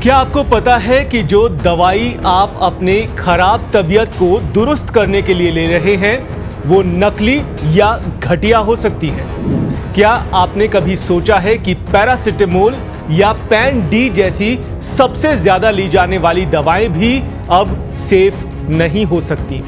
क्या आपको पता है कि जो दवाई आप अपने खराब तबीयत को दुरुस्त करने के लिए ले रहे हैं वो नकली या घटिया हो सकती है? क्या आपने कभी सोचा है कि पैरासिटामोल या पैन डी जैसी सबसे ज्यादा ली जाने वाली दवाएं भी अब सेफ नहीं हो सकती?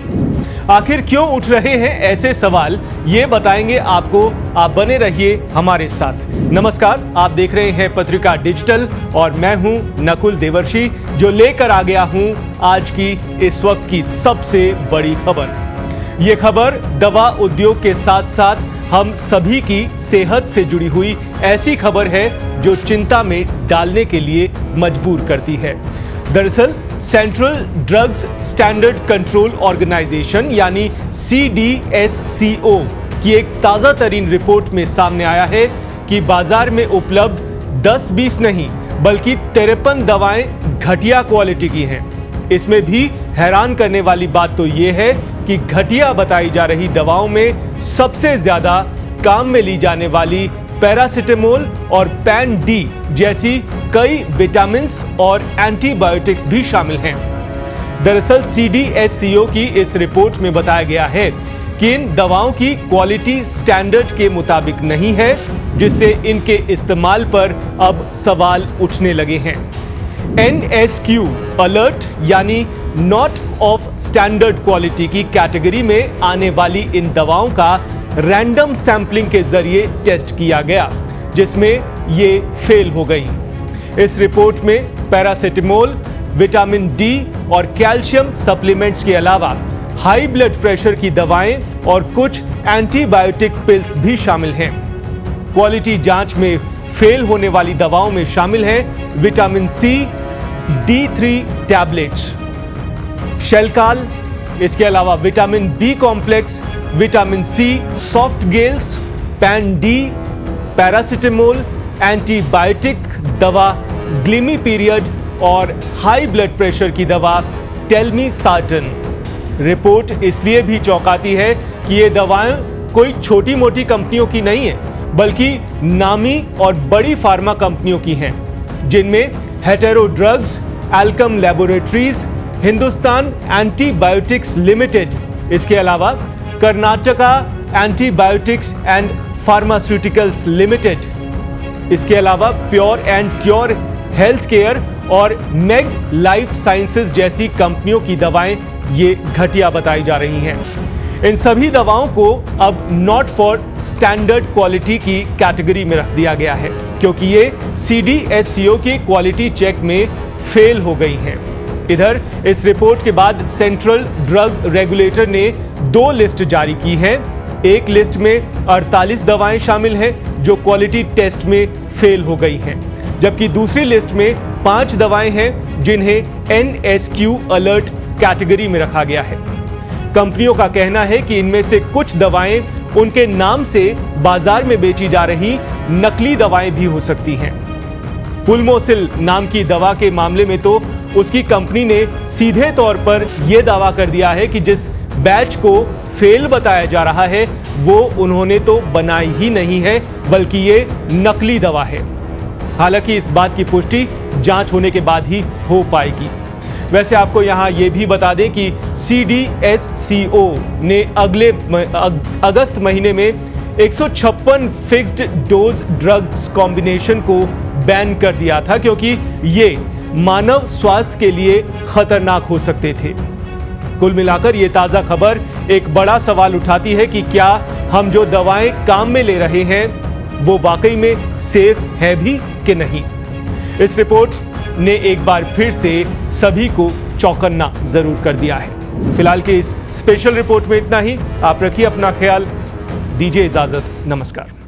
आखिर क्यों उठ रहे हैं ऐसे सवाल, ये बताएंगे आपको। आप बने रहिए हमारे साथ। नमस्कार, आप देख रहे हैं पत्रिका डिजिटल और मैं हूं नकुल देवर्षी, जो लेकर आ गया हूं आज की इस वक्त की सबसे बड़ी खबर। ये खबर दवा उद्योग के साथ साथ हम सभी की सेहत से जुड़ी हुई ऐसी खबर है जो चिंता में डालने के लिए मजबूर करती है। दरअसल central drugs standard control organisation यानी CDSCO की एक ताजा तरीन रिपोर्ट में सामने आया है कि बाजार में उपलब्ध 10-20 नहीं बल्कि 53 दवाएं घटिया क्वालिटी की हैं। इसमें भी हैरान करने वाली बात तो यह है कि घटिया बताई जा रही दवाओं में सबसे ज्यादा काम में ली जाने वाली पैरासिटामोल और पैन डी जैसी कई विटामिन्स और एंटीबायोटिक्स भी शामिल हैं। दरअसल CDSCO की इस रिपोर्ट में बताया गया है कि इन दवाओं की क्वालिटी स्टैंडर्ड के मुताबिक नहीं है, जिससे इनके इस्तेमाल पर अब सवाल उठने लगे हैं। NSQ अलर्ट यानी नॉट ऑफ स्टैंडर्ड क्वालिटी की कैटेगरी में आने वाली इन दवाओं का रैंडम सैंपलिंग के जरिए टेस्ट किया गया, जिसमें ये फेल हो गई। इस रिपोर्ट में पैरासिटामोल, विटामिन डी और कैल्शियम सप्लीमेंट्स के अलावा हाई ब्लड प्रेशर की दवाएं और कुछ एंटीबायोटिक पिल्स भी शामिल हैं। क्वालिटी जांच में फेल होने वाली दवाओं में शामिल हैं vitamin C, D3 tablets, Shelcal, इसके अलावा vitamin B complex, vitamin C soft gels, Pan D, paracetamol, antibiotic दवा ग्लिमीपीरियड और हाई ब्लड प्रेशर की दवा टेलमीसार्टन। रिपोर्ट इसलिए भी चौंकाती है कि ये दवाएं कोई छोटी मोटी कंपनियों की नहीं है, बल्कि नामी और बड़ी फार्मा कंपनियों की हैं, जिनमें hetero drugs, Alkem laboratories, Hindustan antibiotics limited, इसके अलावा Karnataka antibiotics and pharmaceuticals limited, इसके अलावा pure and cure health care और मेग लाइफ साइंसेज जैसी कंपनियों की दवाएं ये घटिया बताई जा रही हैं। इन सभी दवाओं को अब नॉट फॉर स्टैंडर्ड क्वालिटी की कैटेगरी में रख दिया गया है, क्योंकि ये CDSCO की क्वालिटी चेक में फेल हो गई हैं। इधर इस रिपोर्ट के बाद सेंट्रल ड्रग रेगुलेटर ने 2 लिस्ट जारी की है। एक लिस्ट में 48 दवाएं शामिल हैं जो क्वालिटी टेस्ट में फेल हो गई हैं, जबकि दूसरी लिस्ट में 5 दवाएं हैं जिन्हें NSQ अलर्ट कैटेगरी में रखा गया है। कंपनियों का कहना है कि इनमें से कुछ दवाएं उनके नाम से बाजार में बेची जा रही नकली दवाएं भी हो सकती हैं। पुलमोसिल नाम की दवा के मामले में तो उसकी कंपनी ने सीधे तौर पर यह दावा कर दिया है कि जिस बैच को फेल बताया जा रहा है वो उन्होंने तो बनाई ही नहीं है, बल्कि ये नकली दवा है। हालांकि इस बात की पुष्टि जांच होने के बाद ही हो पाएगी। वैसे आपको यहां ये भी बता दें कि CDSCO ने अगले अगस्त महीने में 156 फिक्स्ड डोज ड्रग्स कॉम्बिनेशन को बैन कर दिया था, क्योंकि ये मानव स्वास्थ्य के लिए खतरनाक हो सकते थे। कुल मिलाकर ये ताजा खबर एक बड़ा सवाल उठाती है कि क्या हम जो दवाएं काम में ले रहे हैं वो वाकई में सेफ है भी कि नहीं। इस रिपोर्ट ने एक बार फिर से सभी को चौंकन्ना जरूर कर दिया है। फिलहाल की इस स्पेशल रिपोर्ट में इतना ही। आप रखिए अपना ख्याल, दीजिए इजाजत। नमस्कार।